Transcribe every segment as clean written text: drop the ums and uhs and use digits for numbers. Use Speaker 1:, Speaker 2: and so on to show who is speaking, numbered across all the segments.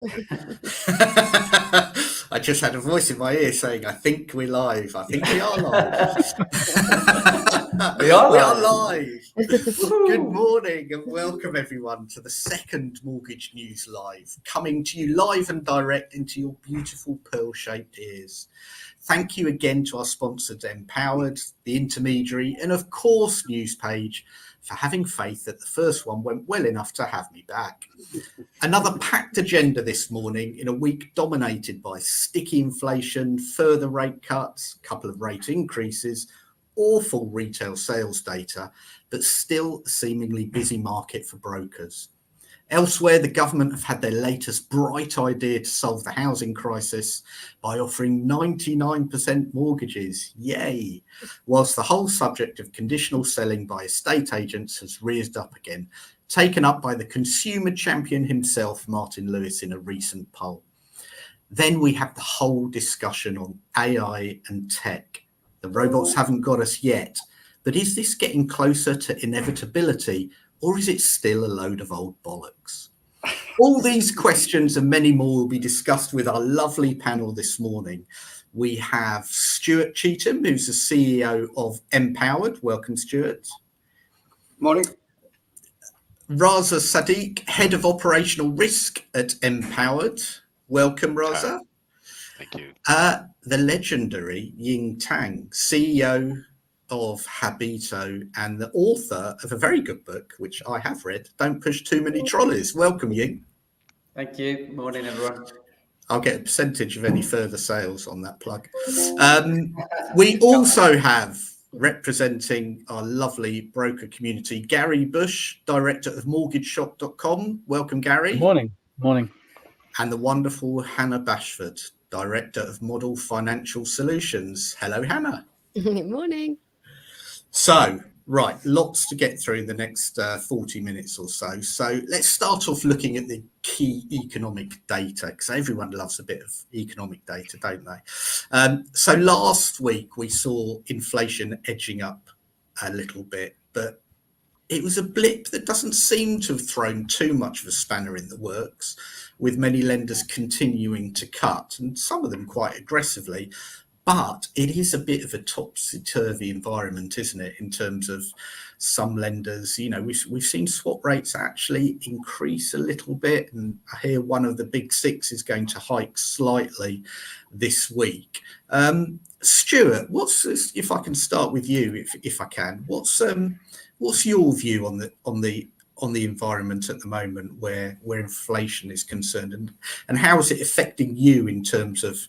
Speaker 1: I just had a voice in my ear saying, I think we're live. I think we are live.
Speaker 2: We are
Speaker 1: We are
Speaker 2: live.
Speaker 1: live. Good morning and welcome everyone to the second Mortgage News Live, coming to you live and direct into your beautiful pearl-shaped ears. Thank you again to our sponsors, Empowered, the Intermediary, and of course, Newspage, for having faith that the first one went well enough to have me back. Another packed agenda this morning in a week dominated by sticky inflation, further rate cuts, a couple of rate increases, awful retail sales data, but still a seemingly busy market for brokers. Elsewhere, the government have had their latest bright idea to solve the housing crisis by offering 99% mortgages. Yay! Whilst the whole subject of conditional selling by estate agents has reared up again, taken up by the consumer champion himself, Martin Lewis, in a recent poll. Then we have the whole discussion on AI and tech. The robots haven't got us yet, but is this getting closer to inevitability, or is it still a load of old bollocks? All these questions and many more will be discussed with our lovely panel this morning. We have Stuart Cheetham, who's the CEO of Empowered. Welcome, Stuart.
Speaker 3: Morning.
Speaker 1: Raza Sadiq, Head of Operational Risk at Empowered. Welcome, Raza.
Speaker 4: Thank you.
Speaker 1: The legendary Ying Tang, CEO of Habito and the author of a very good book, which I have read, Don't Push Too Many Trolleys. Welcome, Ying.
Speaker 2: Thank you. Morning, everyone.
Speaker 1: I'll get a percentage of any further sales on that plug. We also have, representing our lovely broker community, Gary Bush, Director of MortgageShop.com. Welcome, Gary.
Speaker 5: Good morning. Morning.
Speaker 1: And the wonderful Hannah Bashford, Director of Model Financial Solutions. Hello, Hannah.
Speaker 6: Good morning.
Speaker 1: So, right, lots to get through in the next 40 minutes or so. So let's start off looking at the key economic data, because everyone loves a bit of economic data, don't they? So last week we saw inflation edging up a little bit, but it was a blip that doesn't seem to have thrown too much of a spanner in the works, with many lenders continuing to cut, and some of them quite aggressively. But it is a bit of a topsy-turvy environment, isn't it, in terms of some lenders? You know, we've seen swap rates actually increase a little bit, and I hear one of the big six is going to hike slightly this week. Stuart, if I can start with you, if I can, what's your view on the environment at the moment where inflation is concerned, and how is it affecting you in terms of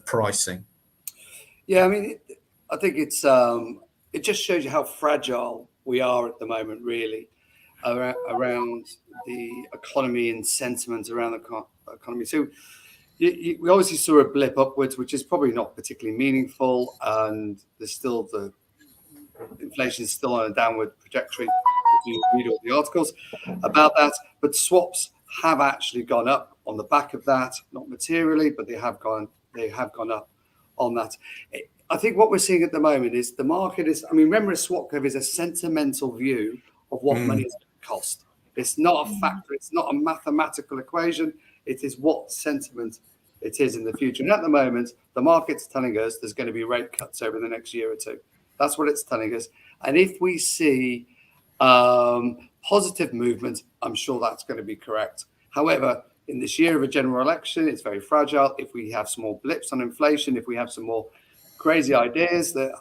Speaker 1: pricing?
Speaker 3: Yeah, I mean, I think it just shows you how fragile we are at the moment, really, around the economy and sentiment around the economy. So we obviously saw a blip upwards, which is probably not particularly meaningful, and there's still inflation is still on a downward trajectory. You read all the articles about that, but swaps have actually gone up on the back of that, not materially, but they have gone up on that. I think what we're seeing at the moment is the market is, I mean, remember, a swap curve is a sentimental view of what money is going to cost. It's not a factor. It's not a mathematical equation. It is what sentiment it is in the future. And at the moment, the market's telling us there's going to be rate cuts over the next year or two. That's what it's telling us. And if we see positive movement, I'm sure that's going to be correct. However, in this year of a general election, it's very fragile. If we have some more blips on inflation, if we have some more crazy ideas that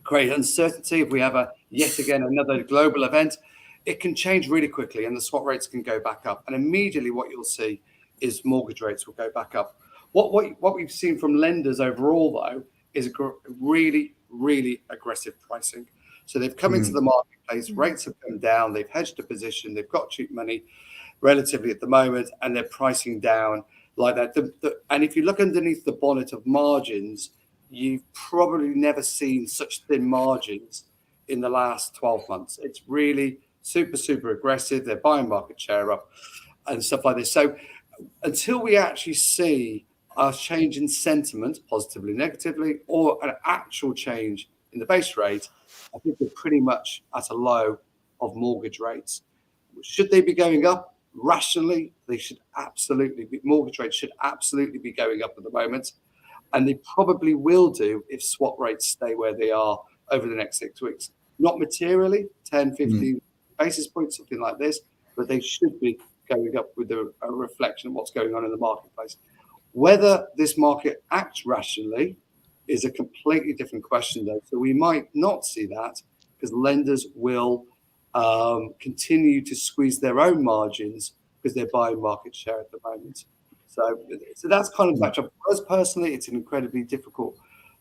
Speaker 3: create uncertainty, if we have yet again another global event, it can change really quickly and the swap rates can go back up. And immediately what you'll see is mortgage rates will go back up. What we've seen from lenders overall, though, is really, really aggressive pricing. So they've come into the marketplace, rates have come down, they've hedged a position, they've got cheap money relatively at the moment, and they're pricing down like that. And if you look underneath the bonnet of margins, you've probably never seen such thin margins in the last 12 months. It's really super, super aggressive. They're buying market share up and stuff like this. So until we actually see a change in sentiment, positively, negatively, or an actual change in the base rate, I think we're pretty much at a low of mortgage rates. Should they be going up? rationally, they should absolutely be, mortgage rates should absolutely be going up at the moment. And they probably will do if swap rates stay where they are over the next 6 weeks. Not materially, 10, 15 basis points, something like this, but they should be going up with a reflection of what's going on in the marketplace. Whether this market acts rationally is a completely different question, though. So we might not see that because lenders will continue to squeeze their own margins because they're buying market share at the moment. So that's kind of backdrop. For us personally, it's an incredibly difficult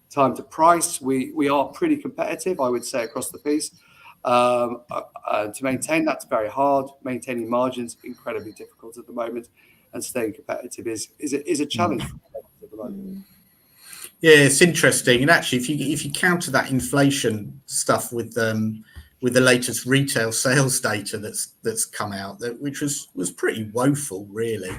Speaker 3: time to price. We are pretty competitive, I would say, across the piece. To maintain that's very hard. Maintaining margins incredibly difficult at the moment, and staying competitive is a challenge for us at the moment.
Speaker 1: Yeah, it's interesting, and actually, if you counter that inflation stuff with the latest retail sales data that's come out, which was pretty woeful, really.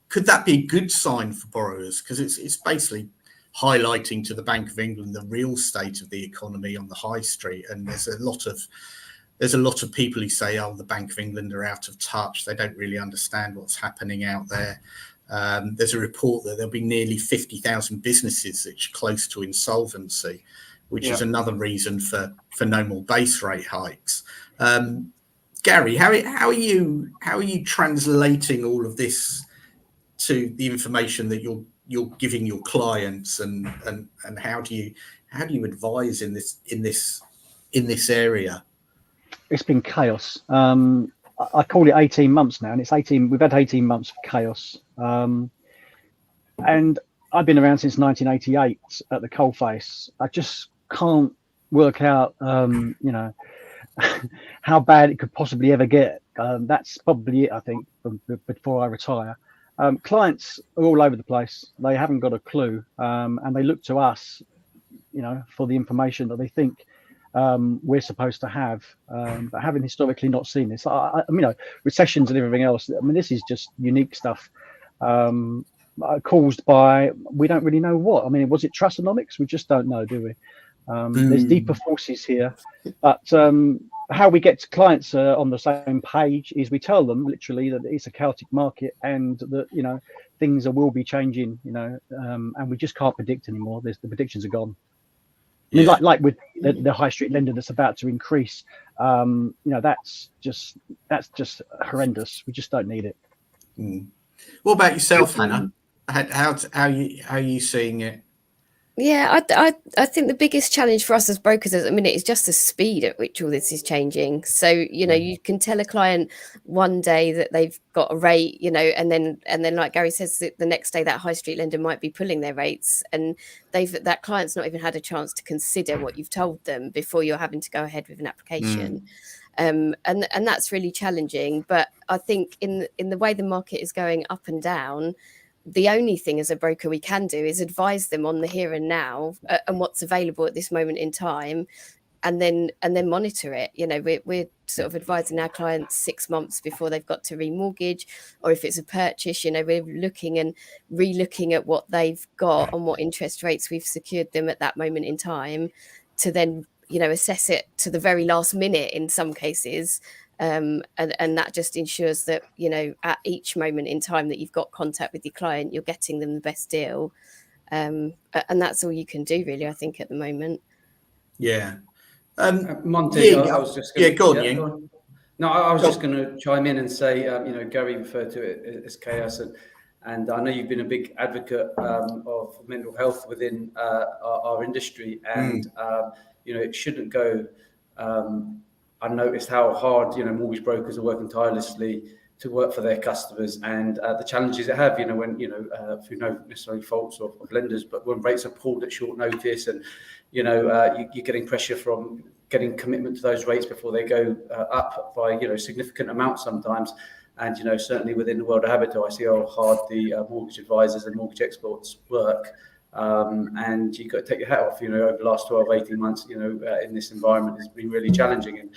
Speaker 1: Could that be a good sign for borrowers? Because it's basically highlighting to the Bank of England the real state of the economy on the high street, and there's a lot of people who say, "Oh, the Bank of England are out of touch. They don't really understand what's happening out there." There's a report that there'll be nearly 50,000 businesses which are close to insolvency, which is another reason for no more base rate hikes. Gary, how are you translating all of this to the information that you're giving your clients, and how do you advise in this area?
Speaker 4: It's been chaos. I call it 18 months now, and we've had 18 months of chaos. And I've been around since 1988 at the coalface. I just can't work out, how bad it could possibly ever get. That's probably it, I think, before I retire. Clients are all over the place. They haven't got a clue, and they look to us, for the information that they think we're supposed to have, but having historically not seen this. Recessions and everything else. This is just unique stuff caused by, we don't really know what. Was it trustonomics? We just don't know, do we? There's deeper forces here, but how we get to clients on the same page is we tell them literally that it's a chaotic market, and that things will be changing, and we just can't predict anymore. The predictions are gone. Like with the high street lender that's about to increase, that's just horrendous. We just don't need it.
Speaker 1: What about yourself, Hannah? How are you seeing it?
Speaker 5: Yeah, I think the biggest challenge for us as brokers at the minute is just the speed at which all this is changing. So, you can tell a client one day that they've got a rate, and then like Gary says, the next day that high street lender might be pulling their rates, and that client's not even had a chance to consider what you've told them before you're having to go ahead with an application. And that's really challenging. But I think in the way the market is going up and down, the only thing as a broker we can do is advise them on the here and now and what's available at this moment in time, and then monitor it. We're sort of advising our clients 6 months before they've got to remortgage, or if it's a purchase, we're looking and re-looking at what they've got and what interest rates we've secured them at that moment in time, to then assess it to the very last minute in some cases. And that just ensures that at each moment in time that you've got contact with your client, you're getting them the best deal, and that's all you can do really, I think, at the moment.
Speaker 2: Monty, I was just going
Speaker 1: go on.
Speaker 2: No, I was just going to chime in and say, Gary referred to it as chaos, and I know you've been a big advocate of mental health within our industry, and it shouldn't go unnoticed how hard mortgage brokers are working tirelessly to work for their customers, and the challenges they have when through no necessarily faults of lenders, but when rates are pulled at short notice, and you're getting pressure from getting commitment to those rates before they go up by significant amounts sometimes. And certainly within the world of Habitat, I see how hard the mortgage advisors and mortgage experts work. And you've got to take your hat off, over the last 12, 18 months, in this environment has been really challenging. And,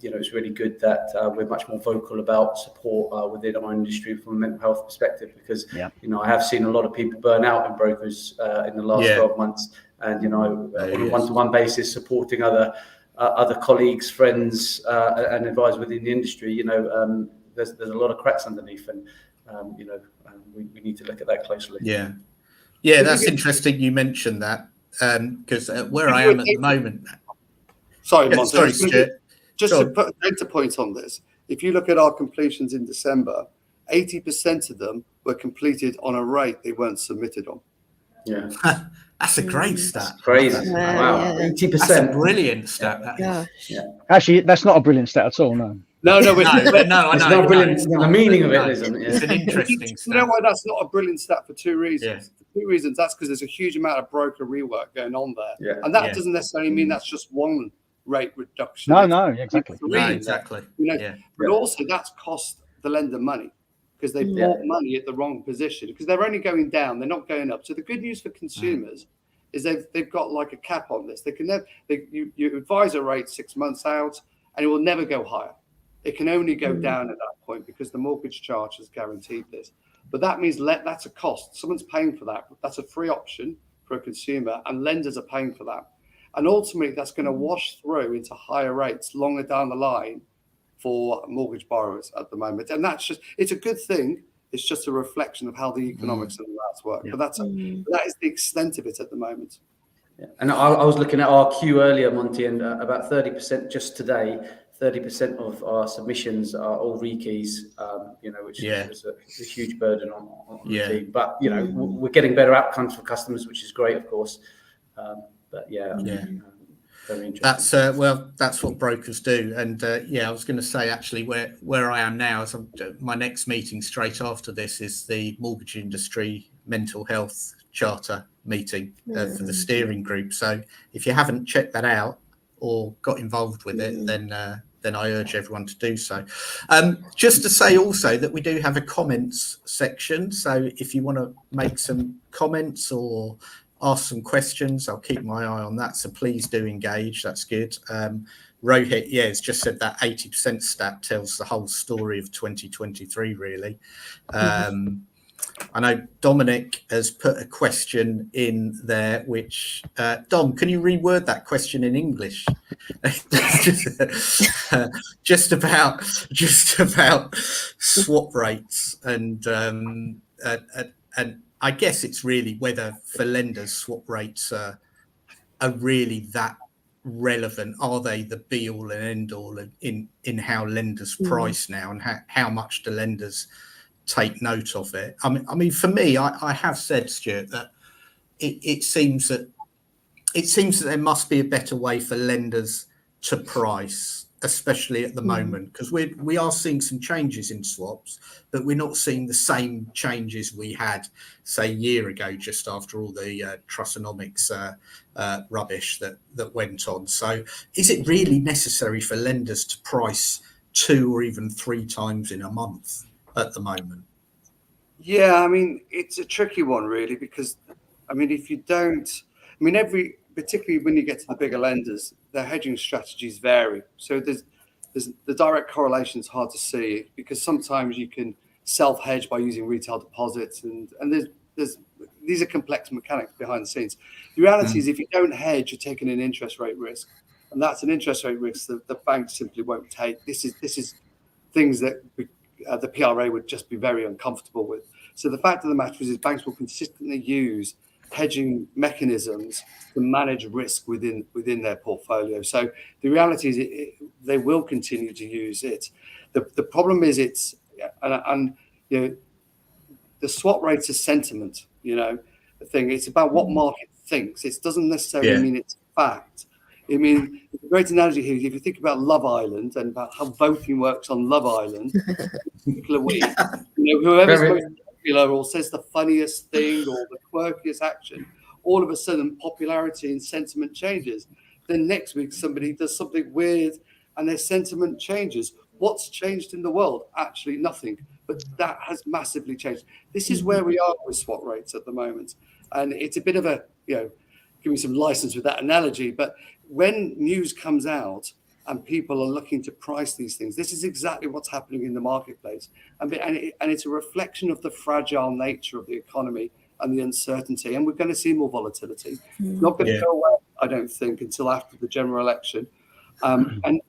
Speaker 2: it's really good that we're much more vocal about support within our industry from a mental health perspective, because, I have seen a lot of people burn out in brokers in the last 12 months. And, on a one-to-one basis, supporting other colleagues, friends, and advisors within the industry, there's a lot of cracks underneath, and we need to look at that closely.
Speaker 1: Yeah, that's interesting. You mentioned that because where I am at the moment.
Speaker 3: Sorry, Monty.
Speaker 1: Sorry, Stuart.
Speaker 3: Just to put a data point on this, if you look at our completions in December, 80% of them were completed on a rate they weren't submitted on.
Speaker 2: Yeah.
Speaker 1: That's a great stat.
Speaker 2: That's crazy. Wow. 80%.
Speaker 1: That's a brilliant stat.
Speaker 5: Gosh.
Speaker 2: Yeah.
Speaker 4: Actually, that's not a brilliant stat at all. No.
Speaker 3: No,
Speaker 1: I know.
Speaker 2: It's not brilliant. The meaning of it isn't.
Speaker 1: It's an interesting stat.
Speaker 3: You know why that's not a brilliant stat? For two reasons.
Speaker 1: Yeah.
Speaker 3: For two reasons. That's because there's a huge amount of broker rework going on there.
Speaker 2: Yeah.
Speaker 3: And that doesn't necessarily mean that's just one rate reduction.
Speaker 4: No, exactly.
Speaker 1: No, exactly.
Speaker 3: But also that's cost the lender money because they bought money at the wrong position because they're only going down, they're not going up. So the good news for consumers is they've got like a cap on this. They can never you advise a rate 6 months out and it will never go higher. It can only go down at that point because the mortgage charge has guaranteed this. But that means that's a cost. Someone's paying for that. That's a free option for a consumer, and lenders are paying for that. And ultimately, that's going to wash through into higher rates longer down the line for mortgage borrowers at the moment. And it's a good thing. It's just a reflection of how the economics of that work. Yeah. But that is the extent of it at the moment.
Speaker 2: Yeah. And I was looking at our queue earlier, Monty, and about 30% just today. 30% of our submissions are all rekeys, which is a huge burden on the team. But we're getting better outcomes for customers, which is great, of course. Very interesting.
Speaker 1: That's what brokers do. And I was going to say actually where I am now is my next meeting straight after this is the mortgage industry mental health charter meeting for the steering group. So if you haven't checked that out or got involved with it, then I urge everyone to do so. Just to say also that we do have a comments section. So if you want to make some comments or ask some questions, I'll keep my eye on that. So please do engage. That's good. Rohit, has just said that 80% stat tells the whole story of 2023, really. I know Dominic has put a question in there, which Dom, can you reword that question in English? just about swap rates and I guess it's really whether for lenders swap rates are really that relevant. Are they the be all and end all in how lenders price now, and how much do lenders take note of it? I mean, for me, I have said, Stuart, that it seems that there must be a better way for lenders to price, especially at the moment, because we are seeing some changes in swaps, but we're not seeing the same changes we had, say, a year ago, just after all the Trussonomics rubbish that went on. So is it really necessary for lenders to price 2 or even 3 times in a month at the moment?
Speaker 3: Yeah, I mean, it's a tricky one, really, because, I mean, if you don't, I mean, particularly when you get to the bigger lenders, their hedging strategies vary. So there's the direct correlation is hard to see because sometimes you can self-hedge by using retail deposits, and these are complex mechanics behind the scenes. The reality is, if you don't hedge, you're taking an interest rate risk, and that's an interest rate risk that the bank simply won't take. This is things that the PRA would just be very uncomfortable with. So the fact of the matter is banks will consistently use hedging mechanisms to manage risk within their portfolio. So the reality is they will continue to use it. The problem is the swap rates are sentiment, the thing. It's about what market thinks. It doesn't necessarily mean it's fact. I mean, the great analogy here is if you think about Love Island and about how voting works on Love Island, particular week, whoever's most popular or says the funniest thing or the quirkiest action, all of a sudden popularity and sentiment changes. Then next week somebody does something weird and their sentiment changes. What's changed in the world? Actually, nothing. But that has massively changed. This is where we are with swap rates at the moment, and it's a bit of a give me some license with that analogy, but when news comes out and people are looking to price these things, this is exactly what's happening in the marketplace. And it's a reflection of the fragile nature of the economy and the uncertainty. And we're going to see more volatility. It's not going to go away, I don't think, until after the general election. And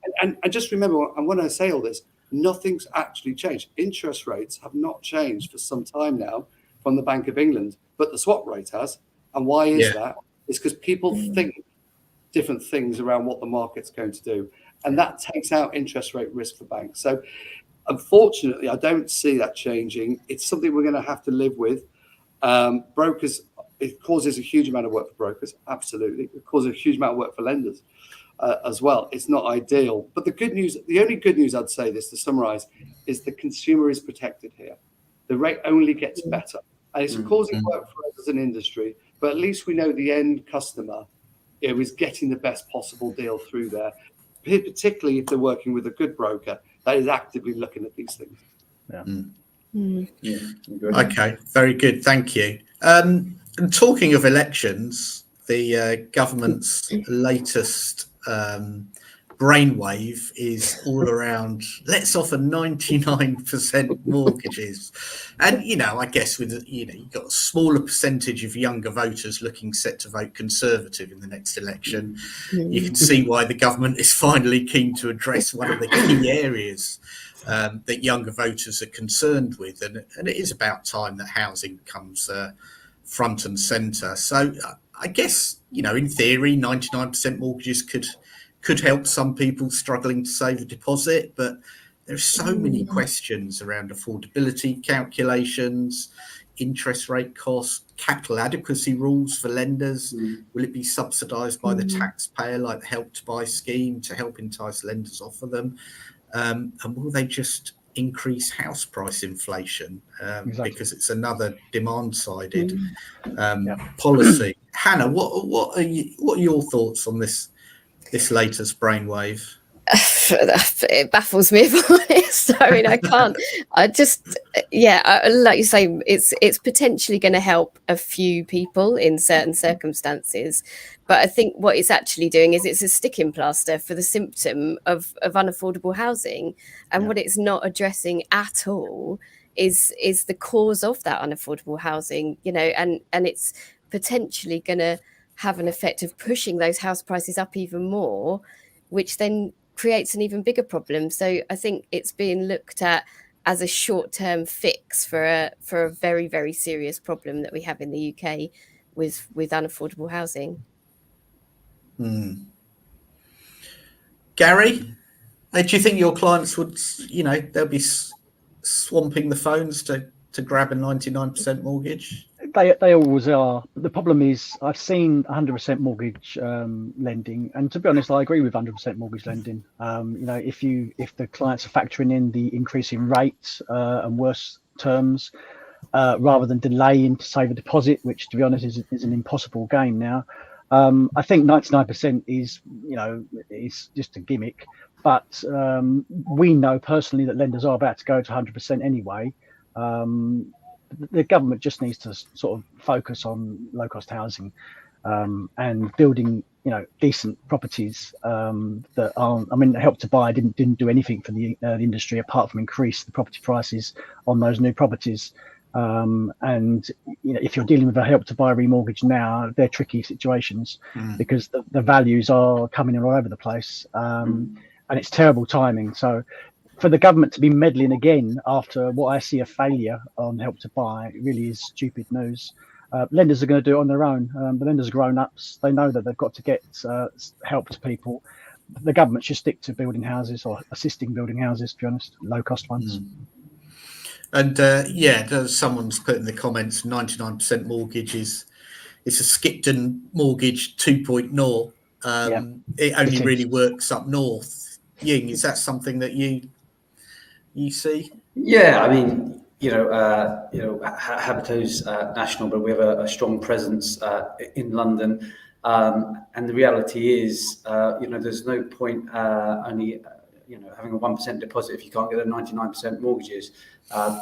Speaker 3: just remember, and when I say all this, nothing's actually changed. Interest rates have not changed for some time now from the Bank of England, but the swap rate has. And why is that? It's because people think different things around what the market's going to do. And that takes out interest rate risk for banks. So unfortunately, I don't see that changing. It's something we're going to have to live with. Brokers, it causes a huge amount of work for brokers. Absolutely. It causes a huge amount of work for lenders as well. It's not ideal. But the only good news I'd say this to summarize is the consumer is protected here. The rate only gets better. And it's causing work for us as an industry, but at least we know the end customer is getting the best possible deal through there, particularly if they're working with a good broker that is actively looking at these things.
Speaker 1: Okay, very good. Thank you. And talking of elections, the government's latest brainwave is all around, let's offer 99% mortgages. And, I guess with, you've got a smaller percentage of younger voters looking set to vote Conservative in the next election. You can see why the government is finally keen to address one of the key areas that younger voters are concerned with. And it is about time that housing comes front and centre. So I guess, in theory, 99% mortgages could help some people struggling to save a deposit, but there's so many questions around affordability calculations, interest rate costs, capital adequacy rules for lenders. Will it be subsidised by the taxpayer like the Help to Buy scheme to help entice lenders offer them? And will they just increase house price inflation because it's another demand-sided policy? Hannah, what are your thoughts on this latest brainwave?
Speaker 5: It baffles me, if I'm honest. I mean, like you say, it's potentially going to help a few people in certain circumstances, but I think what it's actually doing is it's a sticking plaster for the symptom of unaffordable housing, and what it's not addressing at all is the cause of that unaffordable housing, and it's potentially going to have an effect of pushing those house prices up even more, which then creates an even bigger problem. So I think it's being looked at as a short-term fix for a very, very serious problem that we have in the UK with unaffordable housing.
Speaker 1: Gary, do you think your clients would, they'll be swamping the phones to grab a 99% mortgage?
Speaker 4: They always are. The problem is I've seen 100% mortgage lending, and to be honest, I agree with 100% mortgage lending. If the clients are factoring in the increase in rates and worse terms, rather than delaying to save a deposit, which to be honest is an impossible game now. I think 99% is just a gimmick, but we know personally that lenders are about to go to 100% anyway. The government just needs to sort of focus on low-cost housing and building, decent properties that aren't. I mean, Help to Buy didn't do anything for the industry apart from increase the property prices on those new properties. And if you're dealing with a Help to Buy remortgage now, they're tricky situations because the values are coming in all over the place, and it's terrible timing. So for the government to be meddling again after what I see a failure on Help to Buy really is stupid news. Lenders are going to do it on their own. The lenders are grown-ups. They know that they've got to get help to people. The government should stick to building houses or assisting building houses, to be honest, low-cost ones.
Speaker 1: And someone's put in the comments 99% mortgage it's a Skipton mortgage 2.0. It only really works up north. Ying, is that something that you see?
Speaker 2: Yeah, I mean, Habito's national, but we have a strong presence in London. And the reality is, there's no point only, having a 1% deposit if you can't get a 99% mortgages.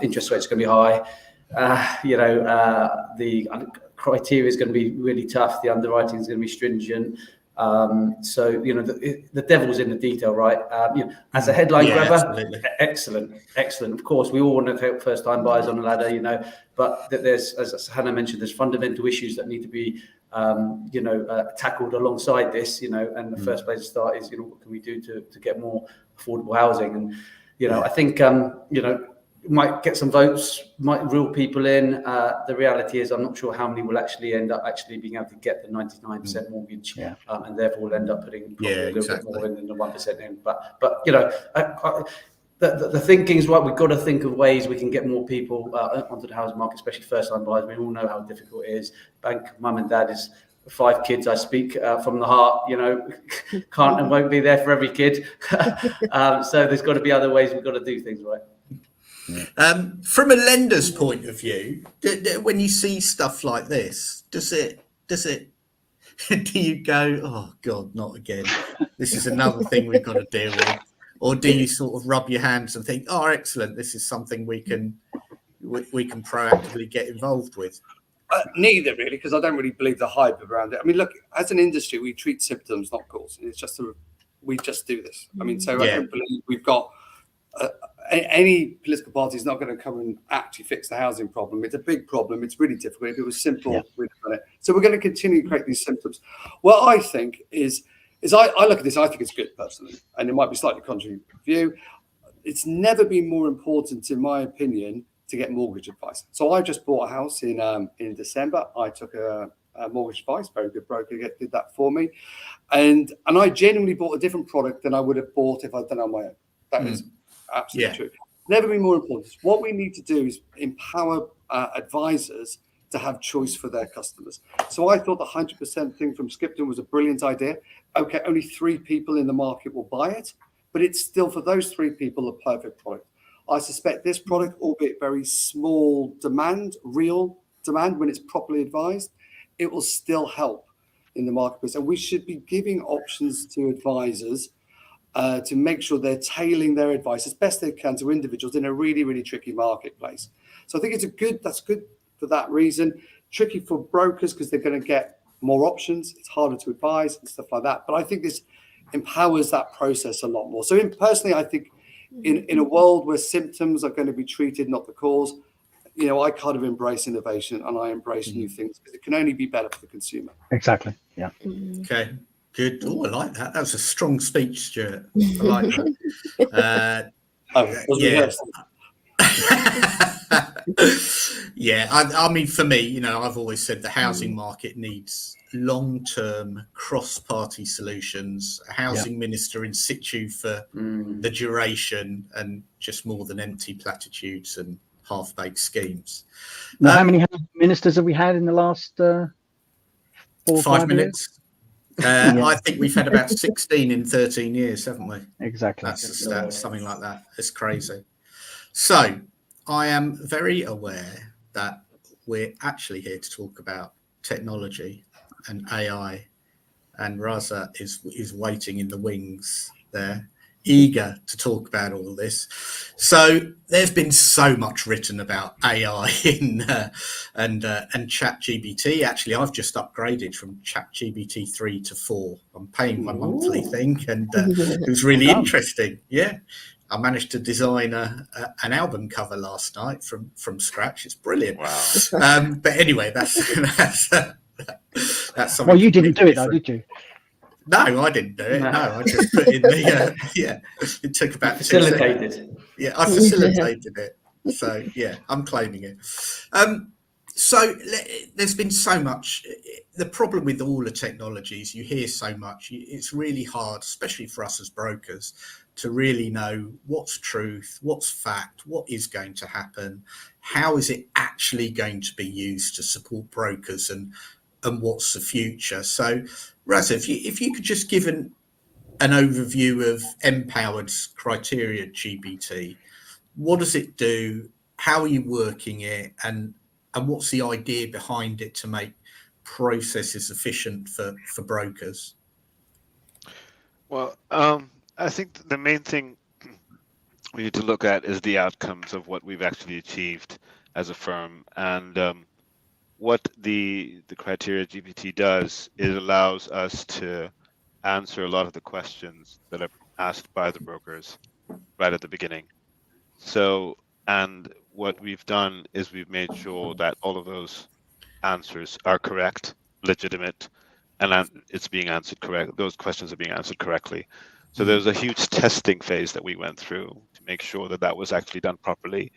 Speaker 2: Interest rates are going to be high. The criteria is going to be really tough. The underwriting is going to be stringent. So the devil's in the detail, right? As a headline grabber, absolutely. excellent. Of course, we all want to help first-time buyers on the ladder, but there's, as Hannah mentioned, there's fundamental issues that need to be tackled alongside this. And the first place to start is what can we do to get more affordable housing? And I think might get some votes, might reel people in. The reality is, I'm not sure how many will actually end up being able to get the 99% mortgage, and therefore will end up putting probably a little bit more in than the 1% in. But the thinking is right. We've got to think of ways we can get more people onto the housing market, especially first-time buyers. We all know how difficult it is. Bank mum and dad is 5 kids. I speak from the heart. Can't and won't be there for every kid. So there's got to be other ways. We've got to do things right.
Speaker 1: From a lender's point of view, when you see stuff like this, does it do you go, oh God, not again? This is another thing we've got to deal with. Or do you sort of rub your hands and think, oh, excellent, this is something we can proactively get involved with?
Speaker 3: Neither, really, because I don't really believe the hype around it. I mean, look, as an industry, we treat symptoms, not causes. It's just we just do this. I mean, so I don't believe we've got any political party is not going to come and actually fix the housing problem. It's a big problem. It's really difficult. If it was simple, we'd have done it. So we're going to continue to create these symptoms. What I think is I look at this, I think it's good personally, and it might be slightly contrary view. It's never been more important, in my opinion, to get mortgage advice. So I just bought a house in December. I took a mortgage advice, very good broker did that for me. And I genuinely bought a different product than I would have bought if I'd done it on my own. That is absolutely true. Never been more important. What we need to do is empower advisors to have choice for their customers. So I thought the 100% thing from Skipton was a brilliant idea. Okay, only 3 people in the market will buy it, but it's still, for those 3 people, a perfect product. I suspect this product, albeit very small demand, real demand, when it's properly advised, it will still help in the marketplace. And we should be giving options to advisors to make sure they're tailoring their advice as best they can to individuals in a really, really tricky marketplace. So I think that's good for that reason. Tricky for brokers because they're going to get more options. It's harder to advise and stuff like that. But I think this empowers that process a lot more. So personally, I think in a world where symptoms are going to be treated, not the cause, I kind of embrace innovation and I embrace new things because it can only be better for the consumer.
Speaker 4: Exactly. Yeah.
Speaker 1: Okay. Good. Oh, I like that. That was a strong speech, Stuart. I like that. I mean, for me, I've always said the housing market needs long-term cross-party solutions, a housing minister in situ for the duration and just more than empty platitudes and half-baked schemes.
Speaker 4: Now, how many ministers have we had in the last 4 or
Speaker 1: 5 minutes? I think we've had about 16 in 13 years, haven't we?
Speaker 4: Exactly.
Speaker 1: That's the stat, something like that. It's crazy. So I am very aware that we're actually here to talk about technology and AI, and Raza is waiting in the wings there, eager to talk about all of this. So there's been so much written about AI and ChatGPT. Actually, I've just upgraded from ChatGPT 3 to 4. I'm paying my monthly thing, and it was really interesting. Yeah, I managed to design an album cover last night from scratch. It's brilliant. Wow. But anyway, that's something.
Speaker 4: Well, you didn't do it though, did you?
Speaker 1: No, I didn't do it. No, I just put in the it took about
Speaker 2: facilitated.
Speaker 1: 2 seconds. Yeah, I facilitated it. So yeah, I'm claiming it. So there's been so much. The problem with all the technologies, you hear so much. It's really hard, especially for us as brokers, to really know what's truth, what's fact, what is going to happen, how is it actually going to be used to support brokers, and what's the future. So Raza, if you could just give an overview of Empowered's criteria GPT, what does it do? How are you working it? And what's the idea behind it to make processes efficient for brokers?
Speaker 6: Well, I think the main thing we need to look at is the outcomes of what we've actually achieved as a firm. And what the criteria GPT does is allows us to answer a lot of the questions that are asked by the brokers right at the beginning. So, and what we've done is we've made sure that all of those answers are correct, legitimate, and it's being answered correct. Those questions are being answered correctly. So there was a huge testing phase that we went through to make sure that that was actually done properly.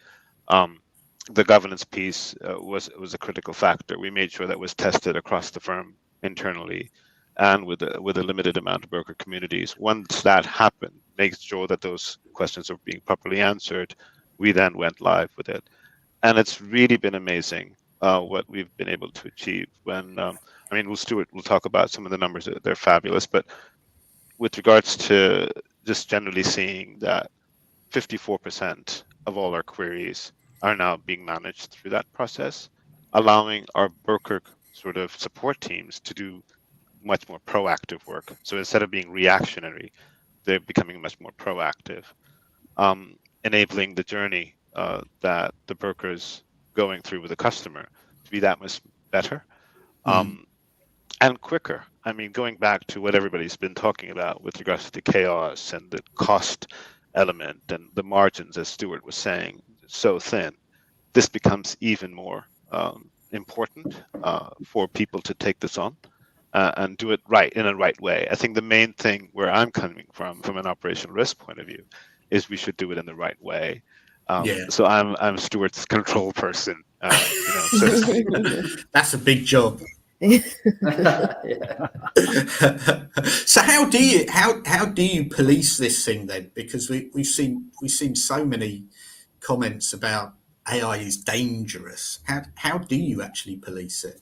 Speaker 6: The governance piece was a critical factor. We made sure that was tested across the firm internally and with a limited amount of broker communities. Once that happened, make sure that those questions are being properly answered, we then went live with it. And it's really been amazing what we've been able to achieve. When Stuart will talk about some of the numbers. They're fabulous. But with regards to just generally seeing that 54% of all our queries are now being managed through that process, allowing our broker sort of support teams to do much more proactive work. So instead of being reactionary, they're becoming much more proactive, enabling the journey that the broker's going through with the customer to be that much better and quicker. I mean, going back to what everybody's been talking about with regards to the chaos and the cost element and the margins, as Stuart was saying, so thin, this becomes even more important for people to take this on and do it right in a right way. I think the main thing where I'm coming from an operational risk point of view, is we should do it in the right way. So I'm Stuart's control person. So to speak.
Speaker 1: That's a big job. So how do you police this thing then? Because we've seen so many comments about AI is dangerous. How do you actually police it?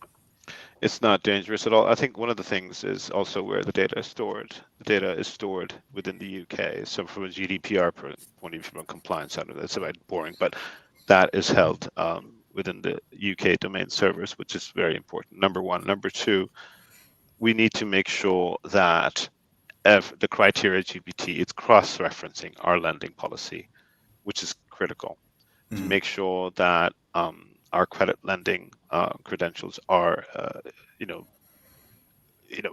Speaker 6: It's not dangerous at all. I think one of the things is also where the data is stored. The data is stored within the UK. So from a GDPR point of view, from a compliance side of it, it's a bit boring, but that is held within the UK domain servers, which is very important. Number one. Number two, we need to make sure that if the criteria GPT is cross-referencing our lending policy, which is critical to make sure that our credit lending credentials are,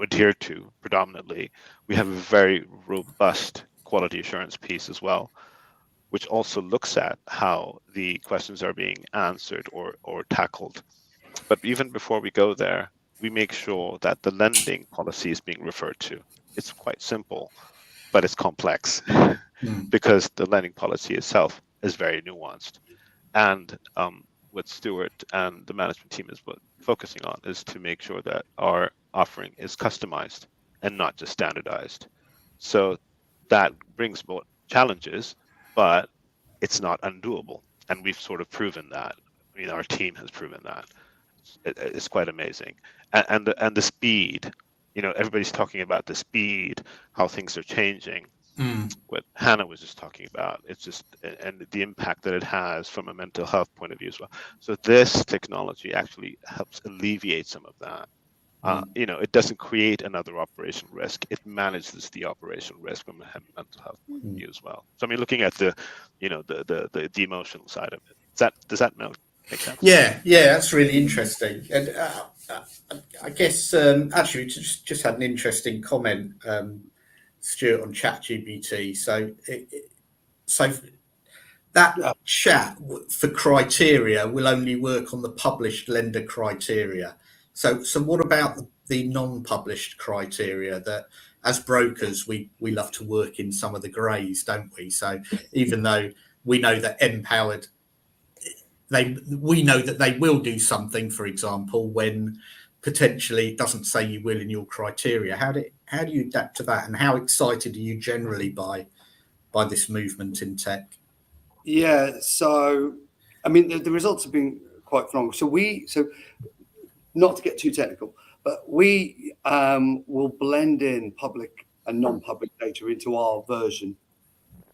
Speaker 6: adhered to predominantly. We have a very robust quality assurance piece as well, which also looks at how the questions are being answered or tackled. But even before we go there, we make sure that the lending policy is being referred to. It's quite simple, but it's complex because the lending policy itself is very nuanced. And what Stuart and the management team is focusing on is to make sure that our offering is customized and not just standardized. So that brings both challenges, but it's not undoable. And we've sort of proven that. I mean, our team has proven that. It's quite amazing. And the speed, everybody's talking about the speed, how things are changing. What Hannah was just talking about, it's just, and the impact that it has from a mental health point of view as well. So this technology actually helps alleviate some of that. It doesn't create another operational risk. It manages the operational risk from a mental health point of view as well. So I mean, looking at the emotional side of it, does that make sense?
Speaker 1: Yeah, that's really interesting. And I guess actually we just had an interesting comment, Stuart, on ChatGPT. So that chat for criteria will only work on the published lender criteria. So what about the non-published criteria that, as brokers, we love to work in some of we, don't we? So even though we know that Empowered, we know that they will do something, for example, when potentially it doesn't say you will in your criteria. How do you adapt to that, and how excited are you generally by this movement in tech?
Speaker 3: Yeah, so I mean the results have been quite phenomenal. So not to get too technical, but we will blend in public and non-public data into our version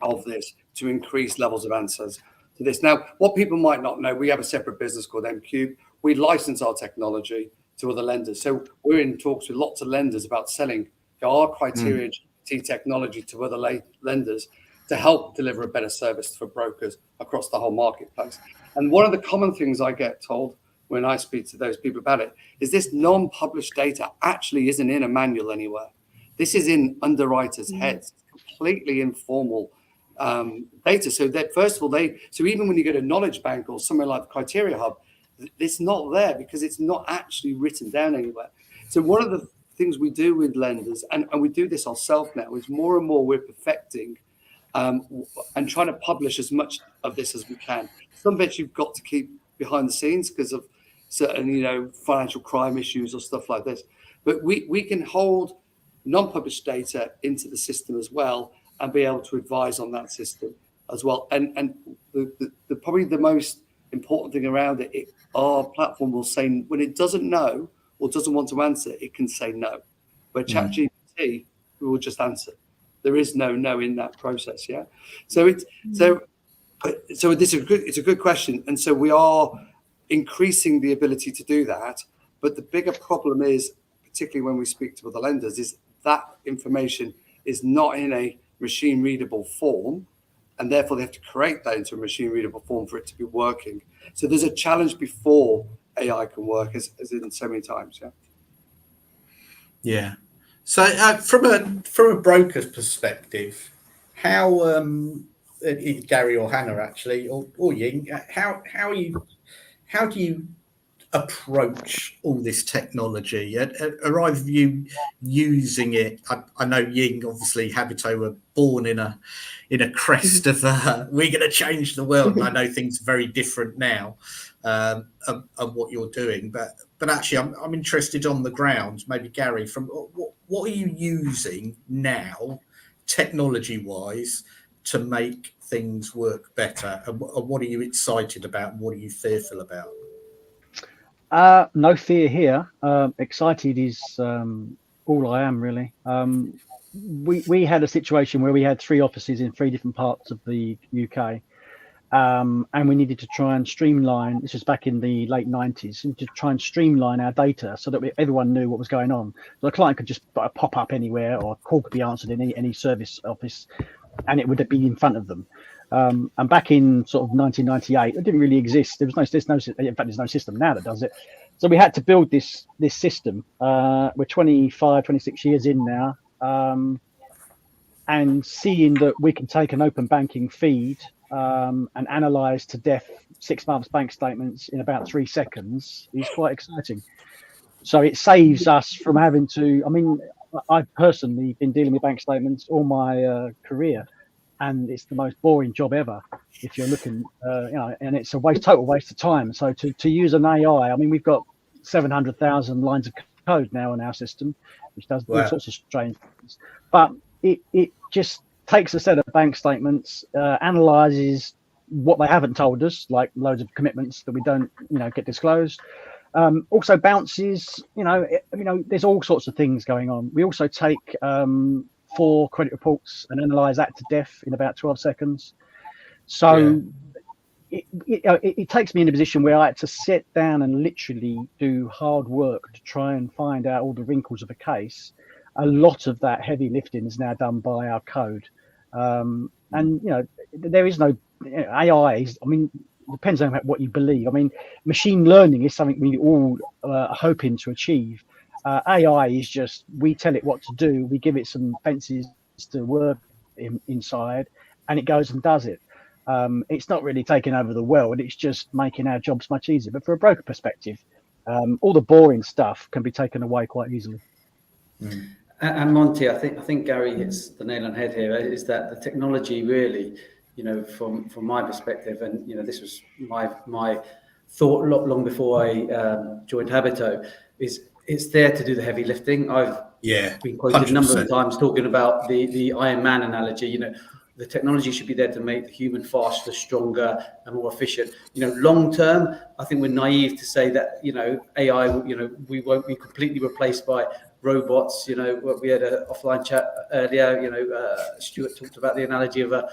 Speaker 3: of this to increase levels of answers to this. Now, what people might not know, we have a separate business called MCube. We license our technology to other lenders. So we're in talks with lots of lenders about selling our criteria GPT technology to other lenders to help deliver a better service for brokers across the whole marketplace. And one of the common things I get told when I speak to those people about it is this non-published data actually isn't in a manual anywhere. This is in underwriters' heads, completely informal data. So that first of all, so even when you go to Knowledge Bank or somewhere like the Criteria Hub, it's not there because it's not actually written down anywhere. So one of the things we do with lenders, and we do this ourselves now, is more and more we're perfecting and trying to publish as much of this as we can. Some bits you've got to keep behind the scenes because of certain, financial crime issues or stuff like this. But we can hold non-published data into the system as well and be able to advise on that system as well. And the probably the most important thing around it, our platform will say when it doesn't know or doesn't want to answer, it can say no. Where ChatGPT, we will just answer. There is no in that process. Yeah. So this it's a good question, and so we are increasing the ability to do that. But the bigger problem is, particularly when we speak to other lenders, is that information is not in a machine readable form, and therefore they have to create that into a machine readable form for it to be working. So there's a challenge before AI can work, as in so many times. Yeah.
Speaker 1: Yeah. So from a broker's perspective, how Gary or Hannah actually, or Ying, how do you approach all this technology? Are either of you using it? I know Ying, obviously, Habito were born in a crest of we're going to change the world, and I know things are very different now of what you're doing. But actually, I'm interested on the ground. Maybe Gary, from what are you using now, technology-wise, to make things work better, and what are you excited about, and what are you fearful about?
Speaker 4: No fear here. Excited is all I am, really. We had a situation where we had 3 offices in 3 different parts of the UK, and we needed to try and streamline. This was back in the late 90s, and to try and streamline our data so that everyone knew what was going on. So a client could just pop up anywhere, or a call could be answered in any service office, and it would be in front of them. And back in sort of 1998, it didn't really exist. There's no system now that does it. So we had to build this system. We're 25, 26 years in now, and seeing that we can take an open banking feed and analyze to death 6 months bank statements in about 3 seconds is quite exciting. So it saves us from having to. I mean, I've personally been dealing with bank statements all my career, and it's the most boring job ever if you're looking, and it's a total waste of time. So to use an AI, I mean, we've got 700,000 lines of code now in our system, which does all sorts of strange things. But it just takes a set of bank statements, analyzes what they haven't told us, like loads of commitments that we don't, get disclosed. Also bounces, there's all sorts of things going on. We also take 4 credit reports and analyze that to death in about 12 seconds. So it takes me in a position where I had to sit down and literally do hard work to try and find out all the wrinkles of a case. A lot of that heavy lifting is now done by our code. And, there is no AI. I mean, it depends on what you believe. I mean, machine learning is something we all are hoping to achieve. AI is just, we tell it what to do, we give it some fences to work inside, and it goes and does it. It's not really taking over the world, it's just making our jobs much easier. But for a broker perspective, all the boring stuff can be taken away quite easily.
Speaker 2: And Monty, I think Gary hits the nail on the head here, is that the technology really, from my perspective, and this was my thought long before I joined Habito, is it's there to do the heavy lifting. I've been quoted 100%. A number of times talking about the Iron Man analogy. The technology should be there to make the human faster, stronger, and more efficient. Long term, I think we're naive to say that AI, we won't be completely replaced by robots. We had an offline chat earlier. Stuart talked about the analogy of a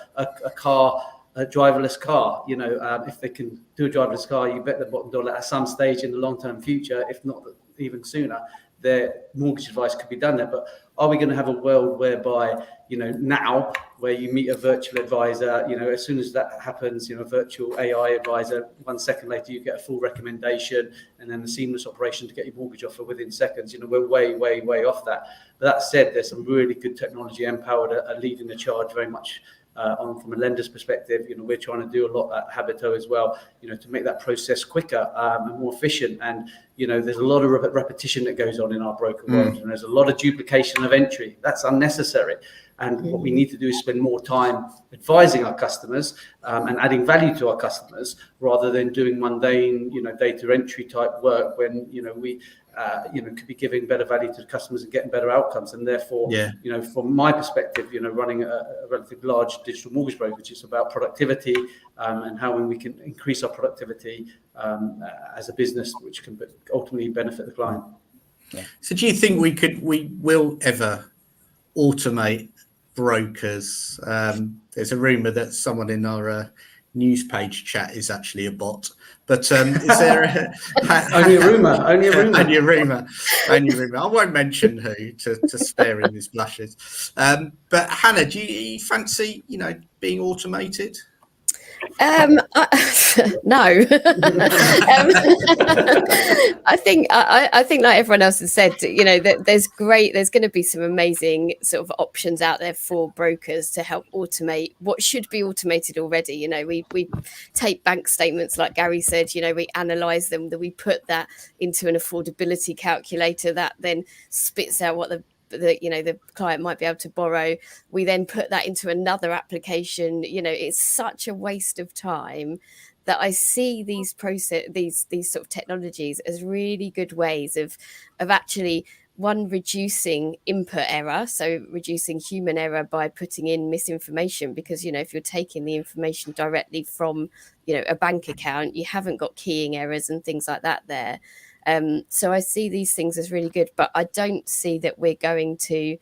Speaker 2: car, a driverless car. If they can do a driverless car, you bet the bottom dollar at some stage in the long-term future, if not even sooner, their mortgage advice could be done there. But are we going to have a world whereby, now, where you meet a virtual advisor, as soon as that happens, virtual AI advisor, 1 second later you get a full recommendation, and then the seamless operation to get your mortgage offer within seconds. We're way off that. But that said, there's some really good technology. Empowered are leading the charge very much. From a lender's perspective, we're trying to do a lot at Habito as well, to make that process quicker and more efficient. And there's a lot of repetition that goes on in our broker world, and there's a lot of duplication of entry. That's unnecessary. And what we need to do is spend more time advising our customers and adding value to our customers, rather than doing mundane, data entry type work when, we, could be giving better value to the customers and getting better outcomes. And therefore, from my perspective, running a relatively large digital mortgage brokerage, it's about productivity and how we can increase our productivity as a business, which can ultimately benefit the client.
Speaker 1: Yeah. So do you think we will ever automate brokers? There's a rumor that someone in our news page chat is actually a bot, but is there
Speaker 2: only a rumor?
Speaker 1: Only a rumor. I won't mention who to spare him his blushes. But Hannah, do you fancy being automated?
Speaker 5: No. I think like everyone else has said, that there's going to be some amazing sort of options out there for brokers to help automate what should be automated already. We take bank statements, like Gary said, we analyze them, that we put that into an affordability calculator that then spits out what the client might be able to borrow. We then put that into another application. It's such a waste of time that I see these sort of technologies as really good ways of actually, one, reducing input error, so reducing human error by putting in misinformation, because if you're taking the information directly from a bank account, you haven't got keying errors and things like that there. So I see these things as really good, but I don't see that we're going to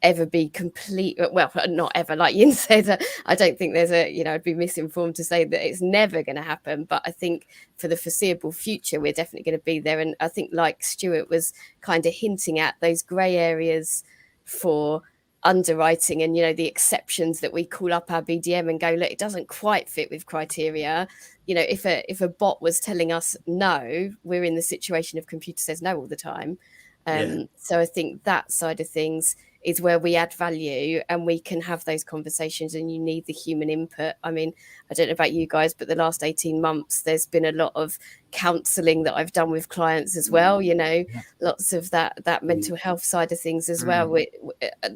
Speaker 5: ever be complete. Well, not ever, like Yin said. I don't think there's I'd be misinformed to say that it's never going to happen. But I think for the foreseeable future, we're definitely going to be there. And I think, like Stuart was kind of hinting at, those grey areas for underwriting and the exceptions that we call up our BDM and go, look, it doesn't quite fit with criteria. If a bot was telling us no, we're in the situation of computer says no all the time. So I think that side of things is where we add value, and we can have those conversations, and you need the human input. I mean, I don't know about you guys, but the last 18 months, there's been a lot of counselling that I've done with clients as well, lots of that mental health side of things as well.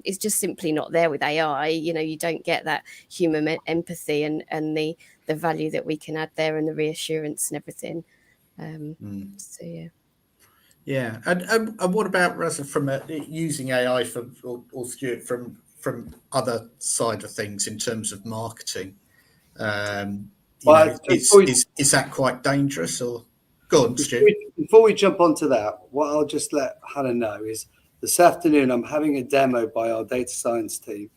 Speaker 5: It's just simply not there with AI. You don't get that human empathy and the value that we can add there, and the reassurance and everything. So yeah.
Speaker 1: Yeah, and what about Russell, from using AI or Stuart from other side of things in terms of marketing? Is that quite dangerous? Or go on, Stuart.
Speaker 3: Before we jump onto that, what I'll just let Hannah know is this afternoon I'm having a demo by our data science team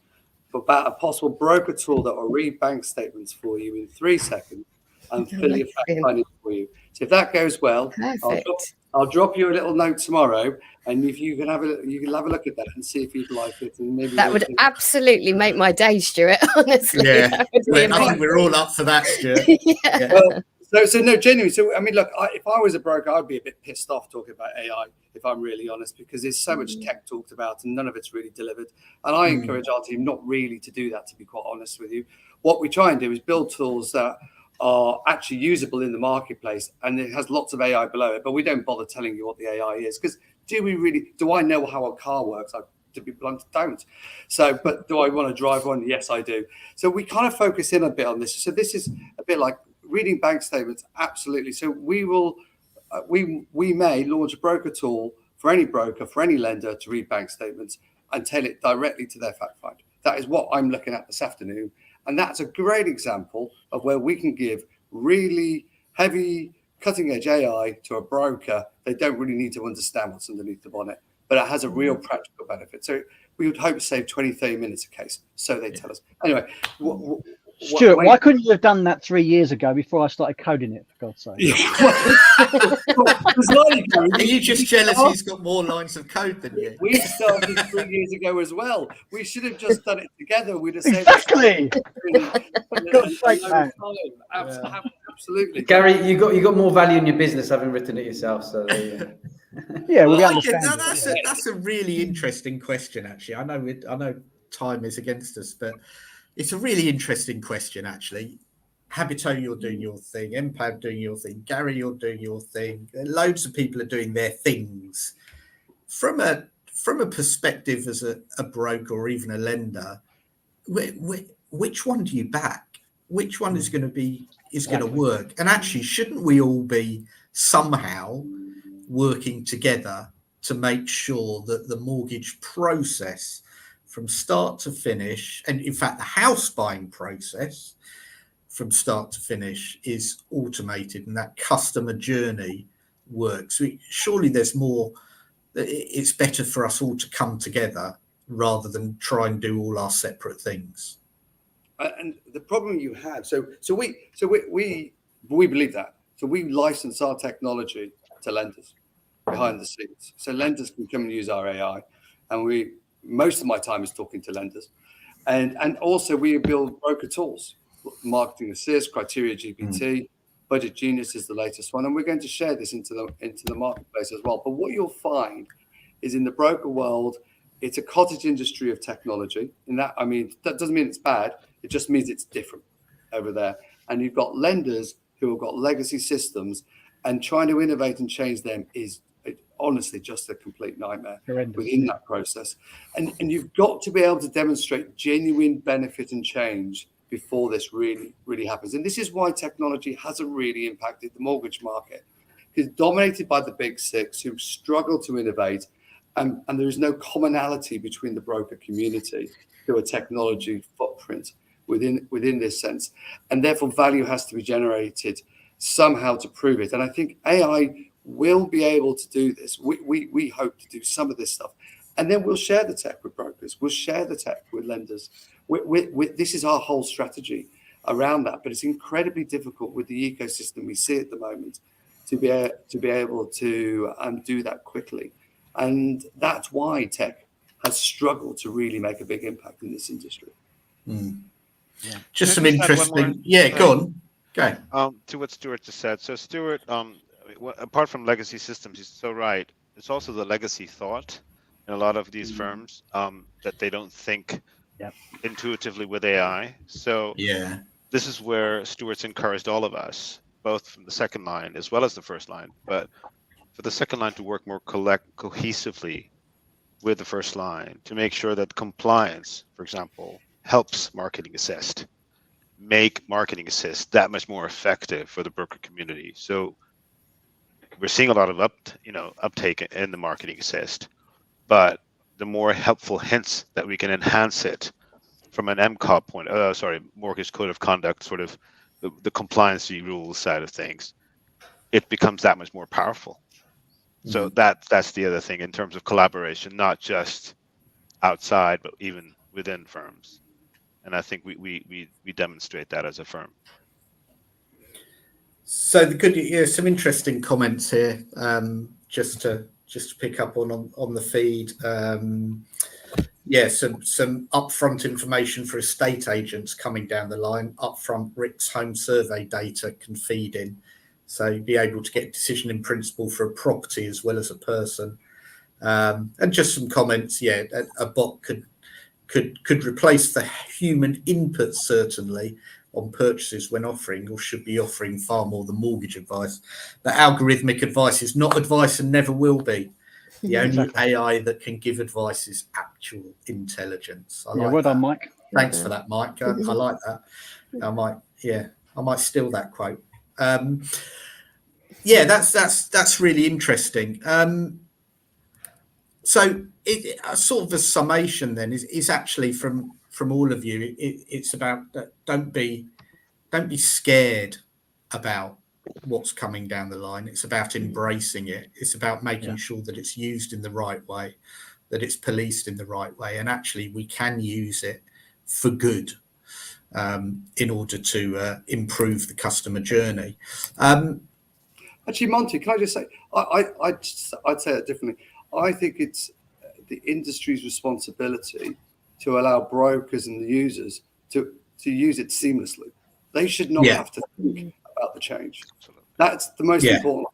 Speaker 3: about a possible broker tool that will read bank statements for you in 3 seconds and fill your fact finding for you. So if that goes well, I'll drop you a little note tomorrow, and if you can have a look at that and see if you'd like it, and maybe
Speaker 5: that would absolutely make my day, Stuart. Honestly,
Speaker 1: yeah, I think we're all up for that, Stuart.
Speaker 5: Yeah.
Speaker 3: Well, so no, genuinely. So I mean, look, if I was a broker, I'd be a bit pissed off talking about AI, if I'm really honest, because there's so much tech talked about and none of it's really delivered. And I encourage our team not really to do that, to be quite honest with you. What we try and do is build tools that are actually usable in the marketplace, and it has lots of AI below it, but we don't bother telling you what the AI is, because do I know how a car works? To be blunt, don't. So, but do I want to drive one? Yes, I do. So we kind of focus in a bit on this. So this is a bit like reading bank statements. Absolutely. So we will, we may launch a broker tool for any broker, for any lender to read bank statements and tailor it directly to their fact find. That is what I'm looking at this afternoon. And that's a great example of where we can give really heavy, cutting-edge AI to a broker. They don't really need to understand what's underneath the bonnet, but it has a real practical benefit. So we would hope to save 20, 30 minutes a case. So they tell us. Anyway.
Speaker 4: Stuart, why couldn't you have done that 3 years ago before I started coding it, for God's sake?
Speaker 1: Are you just jealous he's got more lines of code than you?
Speaker 3: We started 3 years ago as well. We should have just done it together. We'd have saved
Speaker 4: exactly.
Speaker 3: Absolutely.
Speaker 2: Gary, you got more value in your business having written it yourself. So
Speaker 4: yeah, we understand.
Speaker 1: That's a really interesting question, actually. I know time is against us, but it's a really interesting question, actually. Habito, you're doing your thing. Empad doing your thing. Gary, you're doing your thing. Loads of people are doing their things. From a perspective as a broker or even a lender, which one do you back? Which one is going to work? And actually, shouldn't we all be somehow working together to make sure that the mortgage process from start to finish, and in fact the house buying process from start to finish, is automated and that customer journey works? Surely there's more. It's better for us all to come together rather than try and do all our separate things.
Speaker 3: And the problem you have, so we believe that. So we license our technology to lenders behind the scenes. So lenders can come and use our AI, and most of my time is talking to lenders, and also we build broker tools, Marketing Assist, Criteria GPT, Budget Genius is the latest one, and we're going to share this into the marketplace as well. But what you'll find is in the broker world, it's a cottage industry of technology. In that, I mean, that doesn't mean it's bad. It just means it's different over there. And you've got lenders who have got legacy systems, and trying to innovate and change them is honestly just a complete nightmare within that process. And you've got to be able to demonstrate genuine benefit and change before this really, really happens. And this is why technology hasn't really impacted the mortgage market. It's dominated by the big six who struggle to innovate, and there is no commonality between the broker community to a technology footprint within this sense. And therefore value has to be generated somehow to prove it. And I think AI will be able to do this. We hope to do some of this stuff. And then we'll share the tech with brokers. We'll share the tech with lenders. This is our whole strategy around that. But it's incredibly difficult with the ecosystem we see at the moment to be able to do that quickly. And that's why tech has struggled to really make a big impact in this industry.
Speaker 6: Yeah.
Speaker 1: Just some interesting. Yeah, go on. Go.
Speaker 6: To what Stuart just said. So Stuart, apart from legacy systems, he's so right. It's also the legacy thought in a lot of these firms that they don't think intuitively with AI. So this is where Stuart's encouraged all of us, both from the second line as well as the first line, but for the second line to work more cohesively with the first line to make sure that compliance, for example, helps Marketing Assist, make Marketing Assist that much more effective for the broker community. So we're seeing a lot of uptake in the Marketing Assist, but the more helpful hints that we can enhance it from an MCOP Mortgage Code of Conduct, sort of the compliancy rules side of things, it becomes that much more powerful. So that's the other thing in terms of collaboration, not just outside, but even within firms. And I think we demonstrate that as a firm.
Speaker 1: So some interesting comments here, just to pick up on the feed. Some upfront information for estate agents coming down the line. Upfront Rick's home survey data can feed in, so you'd be able to get decision in principle for a property as well as a person. And just some comments. Yeah, a bot could replace the human input certainly on purchases when offering, or should be offering, far more than mortgage advice. But algorithmic advice is not advice and never will be. The only AI that can give advice is actual intelligence. I like
Speaker 4: well
Speaker 1: that.
Speaker 4: done, Mike.
Speaker 1: Thanks for that, Mike. I like that. I might steal that quote. That's really interesting. So sort of a summation then is actually from all of you. It's about don't be scared about what's coming down the line. It's about embracing it. It's about making sure that it's used in the right way, that it's policed in the right way, and actually we can use it for good in order to improve the customer journey.
Speaker 3: Actually, Monty, can I just say, I'd say it differently. I think it's the industry's responsibility to allow brokers and the users to use it seamlessly. They should not have to think about the change. That's the most important.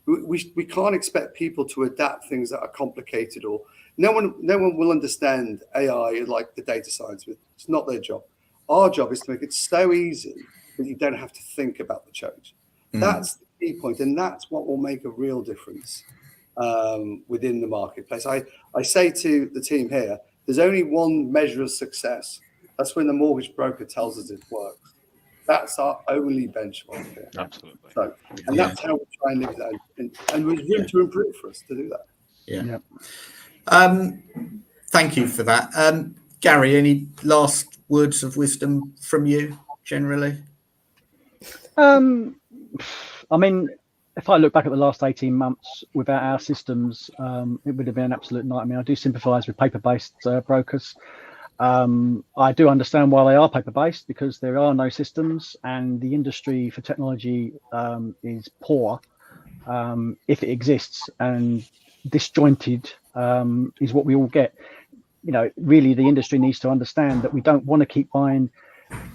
Speaker 3: We can't expect people to adapt things that are complicated, or no one will understand AI like the data science. It's not their job. Our job is to make it so easy but you don't have to think about the change. That's the key point, and that's what will make a real difference within the marketplace. I say to the team here, there's only one measure of success. That's when the mortgage broker tells us it works. That's our only benchmark here.
Speaker 6: Absolutely.
Speaker 3: So, and that's how we try and live that. And there's room to improve for us to do that.
Speaker 1: Yeah. Thank you for that. Gary, any last words of wisdom from you generally?
Speaker 4: I mean, if I look back at the last 18 months without our systems, it would have been an absolute nightmare. I do sympathise with paper-based brokers. I do understand why they are paper-based, because there are no systems, and the industry for technology is poor if it exists, and disjointed is what we all get. You know, really the industry needs to understand that we don't want to keep buying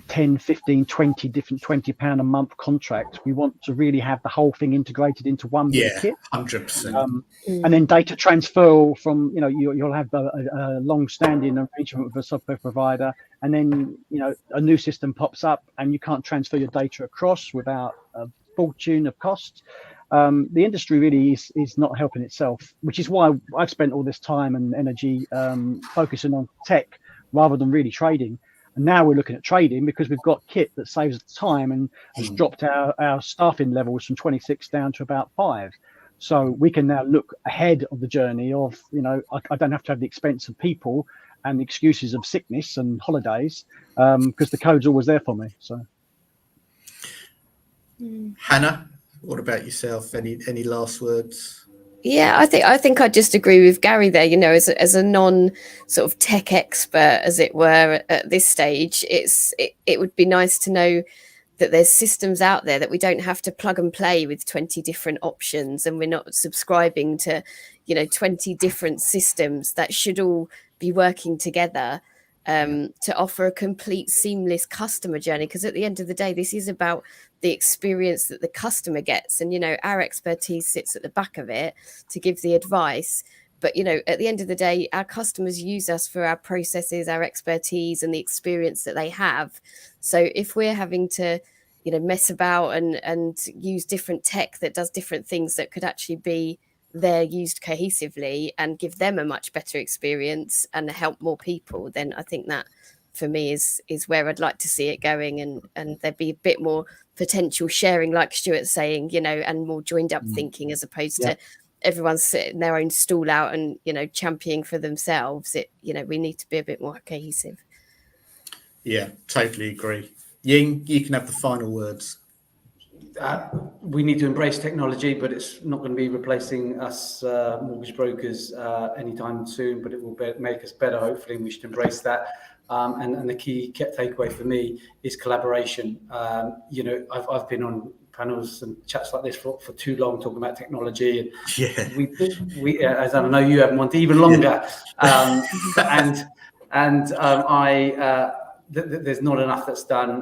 Speaker 4: 10, 15, 20 different £20 a month contracts. We want to really have the whole thing integrated into one bit of kit.
Speaker 1: 100%.
Speaker 4: And then data transfer from, you know, you'll have a long-standing arrangement with a software provider, and then, you know, a new system pops up and you can't transfer your data across without a fortune of cost. The industry really is not helping itself, which is why I've spent all this time and energy focusing on tech rather than really trading. And now we're looking at trading because we've got kit that saves us time and has dropped our staffing levels from 26 down to about 5. So we can now look ahead of the journey of, you know, I don't have to have the expense of people and the excuses of sickness and holidays because the code's always there for me. So,
Speaker 1: Hannah, what about yourself? Any last words?
Speaker 5: Yeah, I think I just agree with Gary there. You know, as a non sort of tech expert, as it were, at this stage, it would be nice to know that there's systems out there that we don't have to plug and play with 20 different options, and we're not subscribing to, you know, 20 different systems that should all be working together to offer a complete seamless customer journey. Because at the end of the day, this is about the experience that the customer gets. And, you know, our expertise sits at the back of it to give the advice. But, you know, at the end of the day, our customers use us for our processes, our expertise and the experience that they have. So if we're having to, you know, mess about and use different tech that does different things that could actually be there used cohesively and give them a much better experience and help more people, then I think that for me is where I'd like to see it going, and there'd be a bit more potential sharing, like Stuart's saying, you know, and more joined up thinking, as opposed to everyone's sitting their own stall out and, you know, championing for themselves. It, you know, we need to be a bit more cohesive. Yeah,
Speaker 1: totally agree. Ying, you can have the final words.
Speaker 2: We need to embrace technology, but it's not going to be replacing us mortgage brokers anytime soon, but it will make us better, hopefully, and we should embrace that. And the key takeaway for me is collaboration. You know, I've been on panels and chats like this for too long talking about technology. And we as I know you haven't wanted even longer. There's not enough that's done,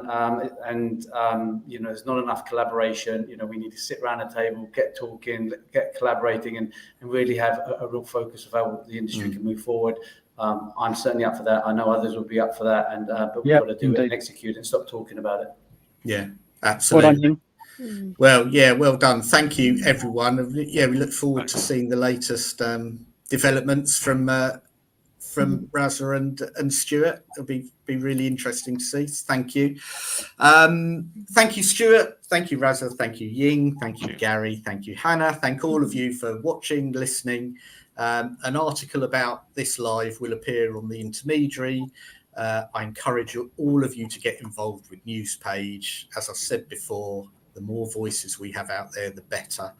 Speaker 2: you know, there's not enough collaboration. You know, we need to sit around a table, get talking, get collaborating, and really have a real focus of how the industry can move forward. I'm certainly up for that. I know others will be up for that, and but we've got to do it and execute and stop talking about it.
Speaker 1: Yeah, absolutely. Well, yeah, well done. Thank you, everyone. Yeah, we look forward to seeing the latest developments from Raza and Stuart. It'll be really interesting to see. Thank you. Thank you, Stuart. Thank you, Raza. Thank you, Ying. Thank you, Gary. Thank you, Hannah. Thank all of you for watching, listening. An article about this live will appear on the Intermediary. I encourage all of you to get involved with Newspage. As I said before, the more voices we have out there, the better.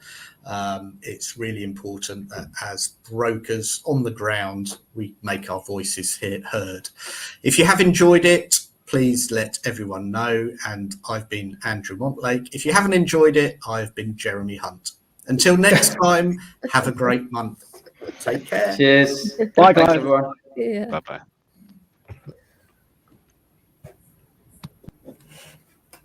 Speaker 1: It's really important that as brokers on the ground, we make our voices heard. If you have enjoyed it, please let everyone know. And I've been Andrew Montlake. If you haven't enjoyed it, I've been Jeremy Hunt. Until next time, have a great month. Take care.
Speaker 2: Cheers.
Speaker 4: Bye, guys.
Speaker 2: Thanks, everyone.
Speaker 5: Yeah.
Speaker 6: Bye-bye.